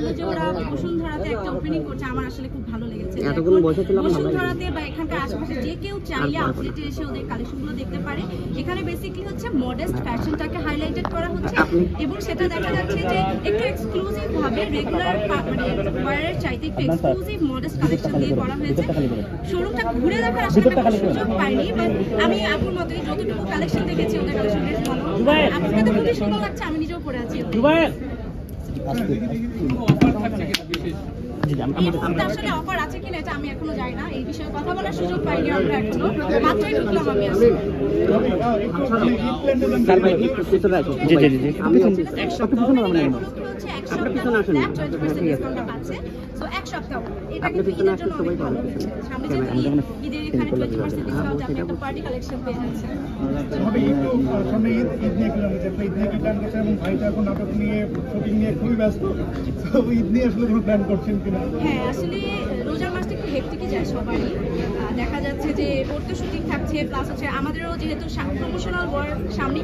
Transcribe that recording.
হলো যে ওরা বসুন্ধরাতে একটা ওপেনিং করছে, আমার আসলে খুব ভালো লেগেছে। বসুন্ধরাতে বা এখানকার আশেপাশে যে কেউ চাইলে আউটলেটে এসে ওদের কালেকশনগুলো দেখতে পারে। এখানে বেসিক্যালি হচ্ছে মডেস্ট ফ্যাশনটাকে হাইলাইটেড করা হচ্ছে এবং সেটা দেখা যাচ্ছে যে একটু এক্সক্লুসিভ ভাবে রেগুলার মানে ওয়ারের চাইতে একটু এক্সক্লুসিভ মডেস্ট কালেকশন দিয়ে করা হয়েছে। শোরুমটা ঘুরে দেখার আসলে সুযোগ পাইনি, বাট আমি আপুর মতোই যতটুকু কালেকশন দেখেছি ওদের কালেকশন বেশ ভালো। আপনাকে তো খুবই সুন্দর লাগছে, আমি নিজেও পরে আছি। আসলে অফার আছে কিনা এটা আমি এখনো জানি না, এই বিষয়ে কথা বলার সুযোগ পাইনি আমরা এখনো, মাত্রই ঢুকলাম আমি আসলে। এক সপ্তাহ এটা কিন্তু ঈদের জন্য অনেক ভালো। সামনে যে ঈদের এখানে 20% ডিসকাউন্ট আপনি একটা পার্টি কালেকশন পেয়ে যাচ্ছেন। হ্যাঁ আসলে রোজার মাসটা একটু হেক্টিকই যায় সবারই, দেখা যাচ্ছে যে ওর তো শুটিং থাকছে, প্লাস হচ্ছে আমাদেরও যেহেতু প্রমোশনাল ওয়ার্ক সামনেই